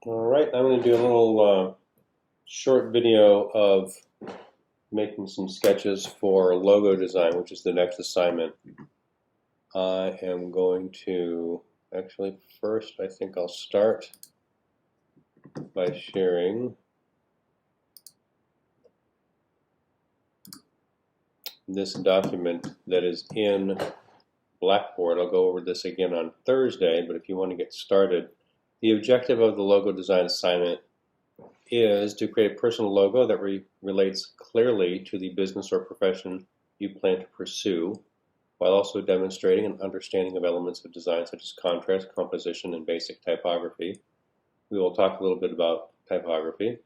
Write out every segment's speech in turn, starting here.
All right, I'm going to do a little short video of making some sketches for logo design, which is the next assignment. I am going to, actually first I think I'll start by sharing this document that is in Blackboard. I'll go over this again on Thursday, but if you want to get started, the objective of the logo design assignment is to create a personal logo that relates clearly to the business or profession you plan to pursue, while also demonstrating an understanding of elements of design such as contrast, composition, and basic typography. We will talk a little bit about typography.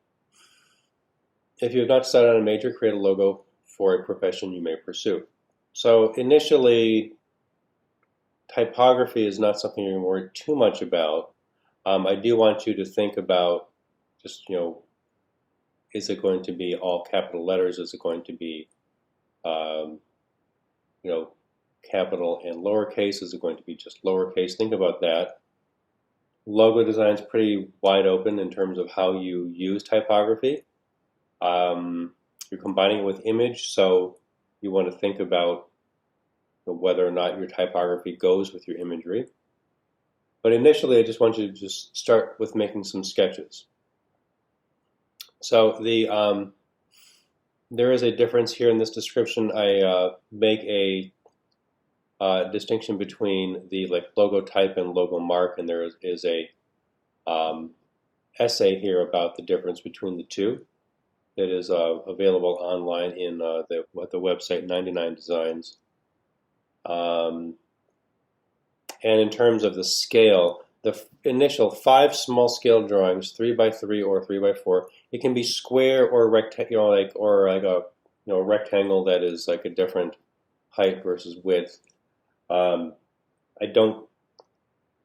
If you have not decided on a major, create a logo for a profession you may pursue. So initially, typography is not something you're going to worry too much about. I do want you to think about just, is it going to be all capital letters? Is it going to be, capital and lowercase? Is it going to be just lowercase? Think about that. Logo design is pretty wide open in terms of how you use typography. You're combining it with image, so you want to think about whether or not your typography goes with your imagery. But initially, I just want you to just start with making some sketches. So there is a difference here in this description. I make a distinction between the logo type and logo mark, and there is a essay here about the difference between the two. That is available online in the website 99 Designs. And in terms of the scale, the initial 5 small scale drawings, 3x3 or 3x4, it can be square or rectangle, or a rectangle that is like a different height versus width. I don't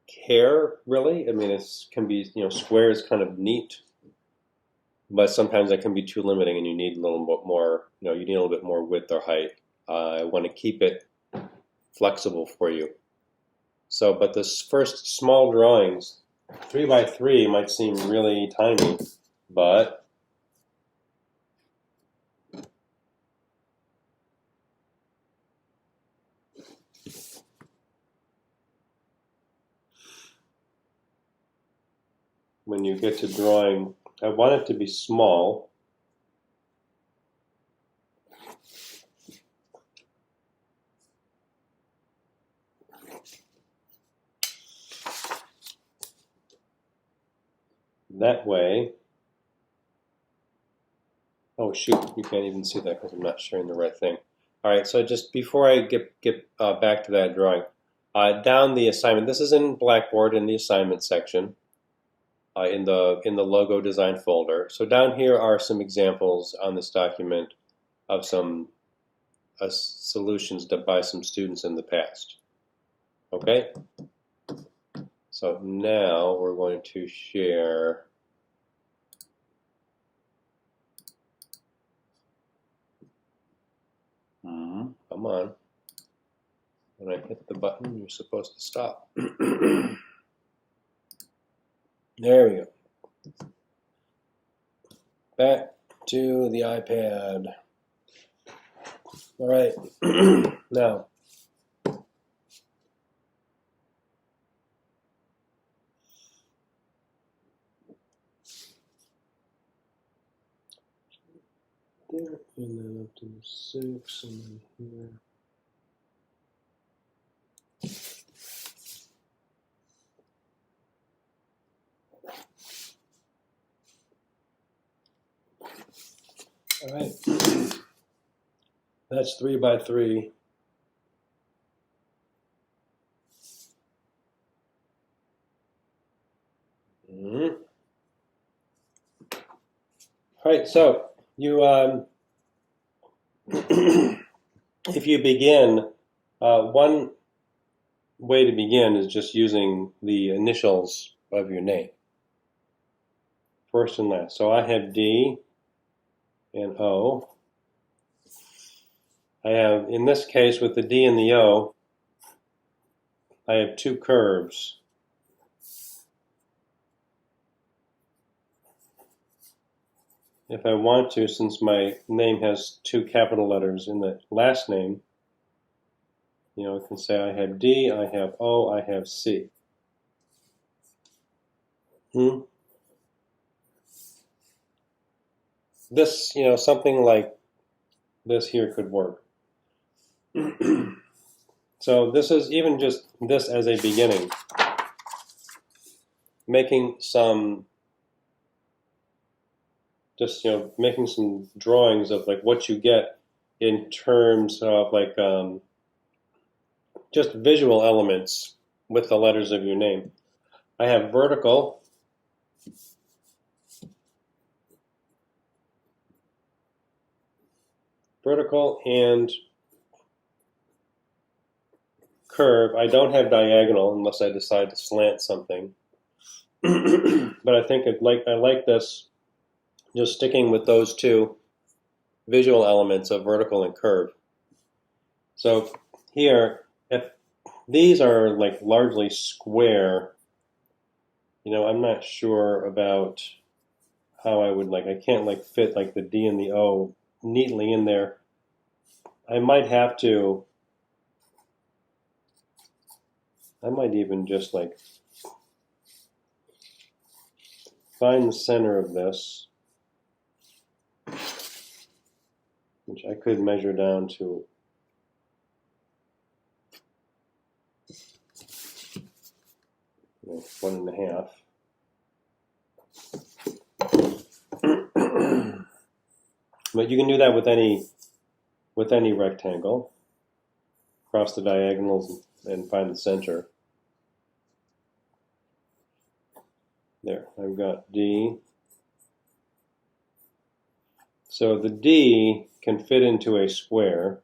care really. I mean, it can be, square is kind of neat, but sometimes that can be too limiting, and you need a little bit more. You need a little bit more width or height. I want to keep it flexible for you. So, but this first small drawings, 3x3 might seem really tiny, but when you get to drawing, I want it to be small. That way, oh shoot, you can't even see that because I'm not sharing the right thing. All right, so just before I get back to that drawing, down the assignment, this is in Blackboard in the assignment section, in the logo design folder. So down here are some examples on this document of some solutions by some students in the past. Okay? So now we're going to share come on. When I hit the button, you're supposed to stop. There we go. Back to the iPad. All right. Now, there, and then up to the 6, and then here. All right, that's 3x3. All right, so you, if you begin, one way to begin is just using the initials of your name, first and last. So I have D and O. I have, in this case, with the D and the O, I have 2 curves. if I want to, since my name has 2 capital letters in the last name, I can say I have D, I have O, I have C. This, something like this here could work. So this is even just this as a beginning. Making some, making some drawings of like what you get in terms of like just visual elements with the letters of your name. I have vertical. Vertical and curve. I don't have diagonal unless I decide to slant something. But I think I like this, just sticking with those 2 visual elements of vertical and curve. So here, if these are like largely square, I'm not sure about how I would I can't fit like the D and the O neatly in there. I might even just find the center of this, which I could measure down to 1.5. But you can do that with any rectangle. Cross the diagonals and find the center. There, I've got D. So the D can fit into a square.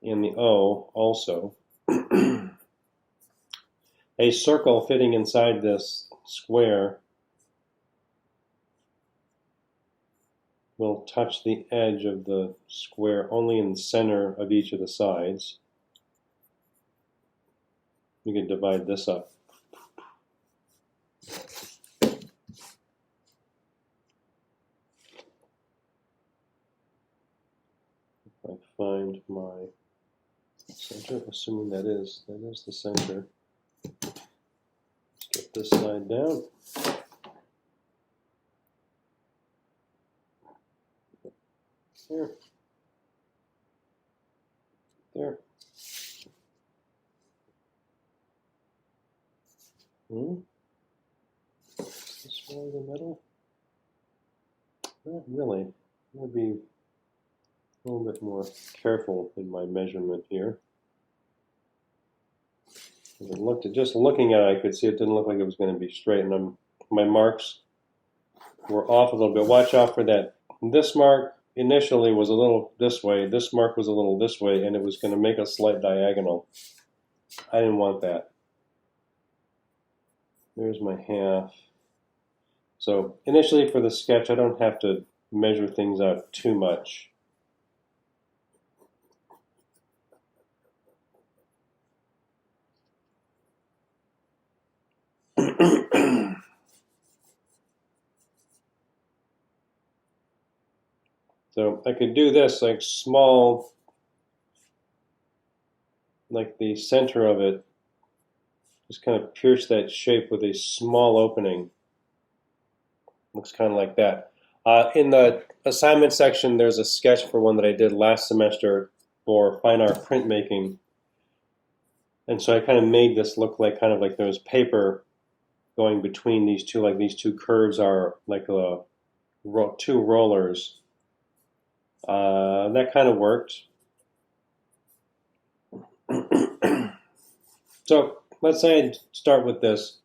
And the O also. A circle fitting inside this square will touch the edge of the square only in the center of each of the sides. You can divide this up. If I find my center, assuming that is the center. Let's get this side down. There. This one in the middle? Not really. I'm going to be a little bit more careful in my measurement here. Just looking at it, I could see it didn't look like it was going to be straight, and my marks were off a little bit. Watch out for that. This mark initially was a little this way. This mark was a little this way, and it was going to make a slight diagonal. I didn't want that. There's my half. So initially for the sketch, I don't have to measure things out too much. So I could do this like small, like the center of it, just kind of pierce that shape with a small opening. Looks kind of like that. In the assignment section, there's a sketch for one that I did last semester for fine art printmaking. And so I kind of made this look like kind of like there was paper going between these two, like these 2 curves are like 2 rollers. That kind of worked. So let's say I start with this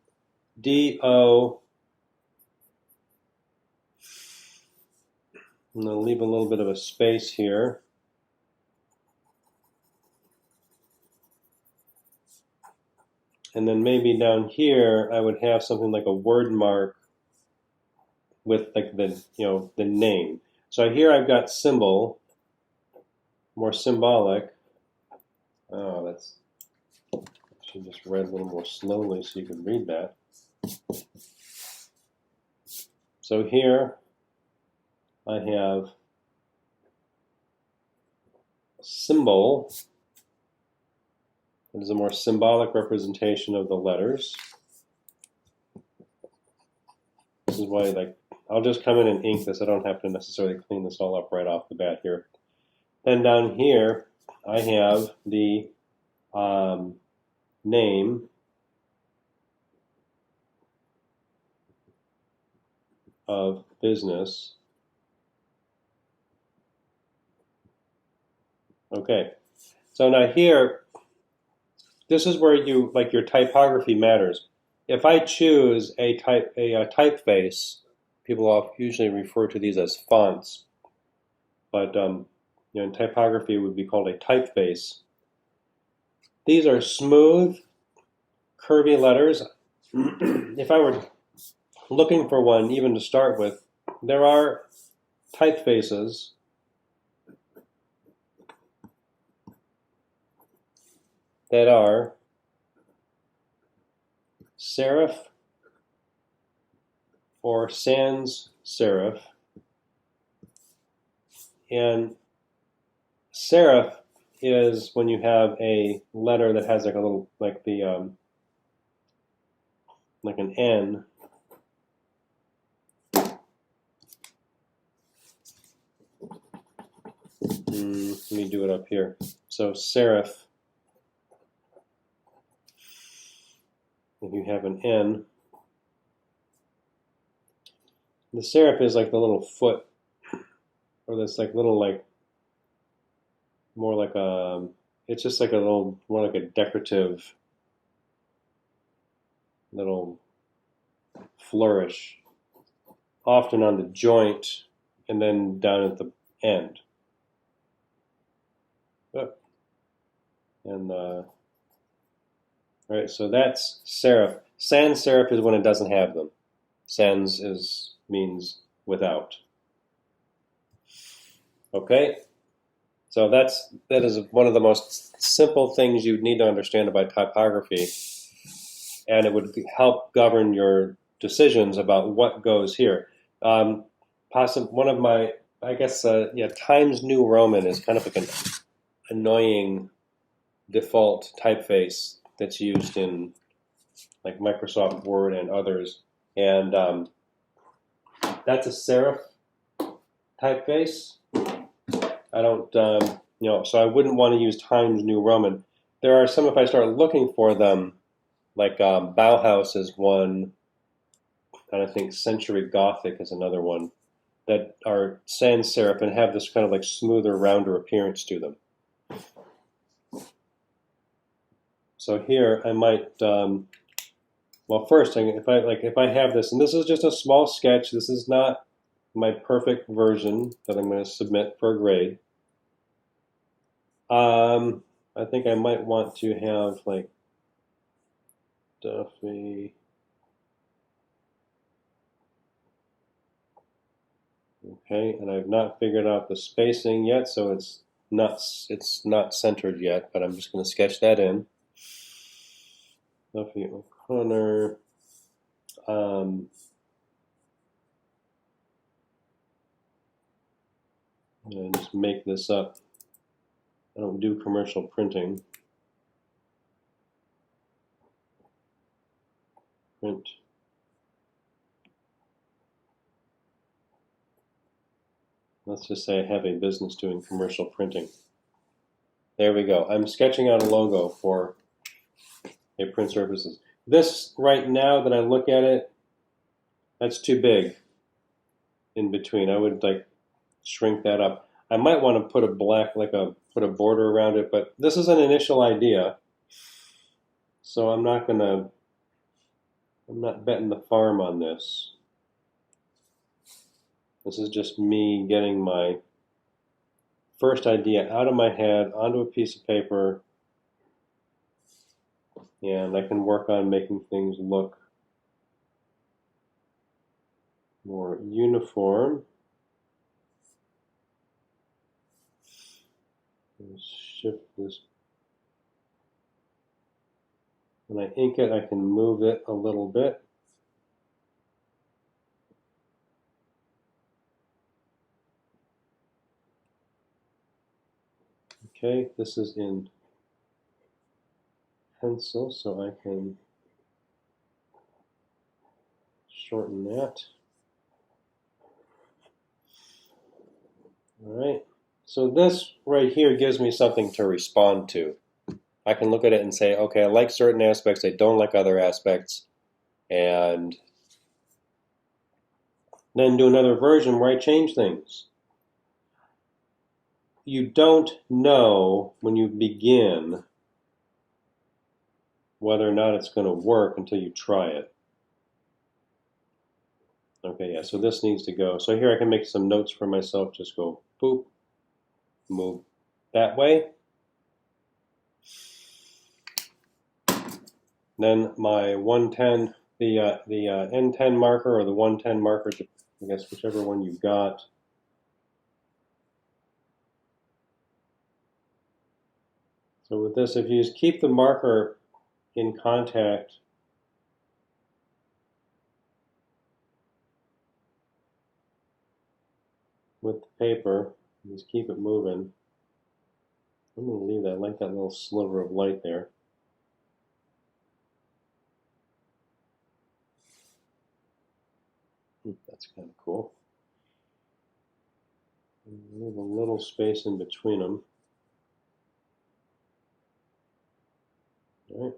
D-O. I'm going to leave a little bit of a space here. And then maybe down here I would have something like a word mark with like the name. So here I've got symbol, more symbolic. Oh, that's should just write a little more slowly so you can read that. So here I have a symbol. It is a more symbolic representation of the letters. This is why, like, I'll just come in and ink this. I don't have to necessarily clean this all up right off the bat here. Then down here, I have the name of business. Okay, so now here, this is where you, like, your typography matters. If I choose a typeface, people usually refer to these as fonts, but in typography it would be called a typeface. These are smooth, curvy letters. If I were looking for one, even to start with, there are typefaces that are serif or sans serif. And serif is when you have a letter that has like a little, like the like an N. Let me do it up here. So serif, if you have an N, the serif is like the little foot, or this like little, like, more like a, it's just like a little, more like a decorative little flourish, often on the joint and then down at the end. And all right, so that's serif. Sans serif is when it doesn't have them. Sans means without. Okay, so that is one of the most simple things you need to understand about typography, and it would help govern your decisions about what goes here. One of my, I guess, Times New Roman is kind of like an annoying default typeface that's used in like Microsoft Word and others, and that's a serif typeface. I don't, so I wouldn't want to use Times New Roman. There are some, if I start looking for them, like Bauhaus is one, and I think Century Gothic is another one, that are sans serif and have this kind of like smoother, rounder appearance to them. So here I might, well, first, if I have this, and this is just a small sketch, this is not my perfect version that I'm going to submit for a grade. I think I might want to have like Duffy. Okay, and I've not figured out the spacing yet, so it's not centered yet, but I'm just going to sketch that in. Duffy O'Connor. And just make this up. I don't do commercial printing. Print. Let's just say I have a business doing commercial printing. There we go. I'm sketching out a logo for a print services. This right now that I look at it, that's too big in between. I would like shrink that up. I might want to put a black, put a border around it, but this is an initial idea. So I'm not betting the farm on this. This is just me getting my first idea out of my head onto a piece of paper, and I can work on making things look more uniform. Let's shift this. When I ink it, I can move it a little bit. Okay, this is in pencil, so I can shorten that. All right, so this right here gives me something to respond to. I can look at it and say, okay, I like certain aspects, I don't like other aspects, and then do another version where I change things. You don't know when you begin whether or not it's going to work until you try it. Okay, yeah, so this needs to go. So here I can make some notes for myself. Just go boop, move that way. Then my 110, the N10 marker or the 110 marker, I guess whichever one you got. So with this, if you just keep the marker in contact with the paper, just keep it moving. I'm going to leave that, I like that little sliver of light there. That's kind of cool. Leave a little space in between them. All right.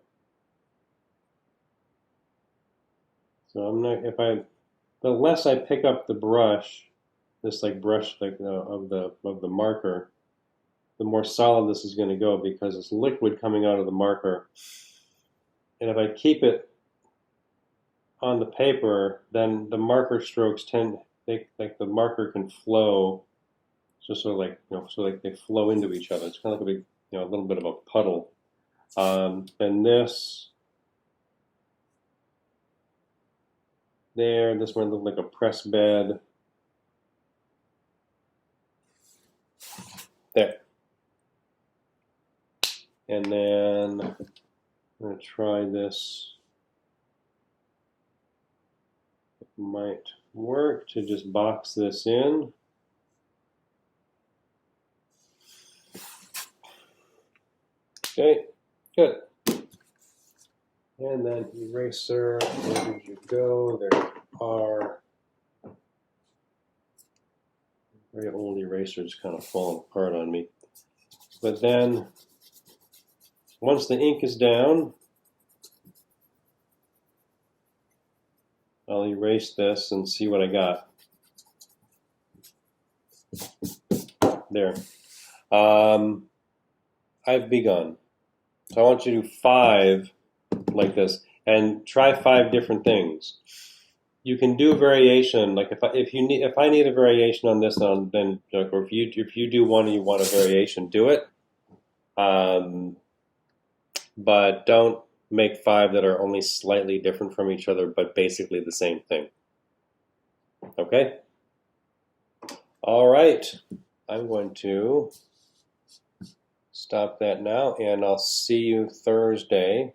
So I'm not, the less I pick up the brush, this like brush like of the marker, the more solid this is going to go because it's liquid coming out of the marker. And if I keep it on the paper, then the marker strokes like the marker can flow, so sort of like so like they flow into each other. It's kind of like a big a little bit of a puddle. And this there, this one looked like a press bed. There. And then I'm going to try this. It might work to just box this in. Okay, good. And then eraser, where did you go? There are very old erasers kind of falling apart on me. But then once the ink is down, I'll erase this and see what I got. There. I've begun. So I want you to do 5 like this and try 5 different things. You can do variation, like if I need a variation on this one, then or if you do one and you want a variation, do it. But don't make 5 that are only slightly different from each other, but basically the same thing. Okay? All right. I'm going to stop that now, and I'll see you Thursday.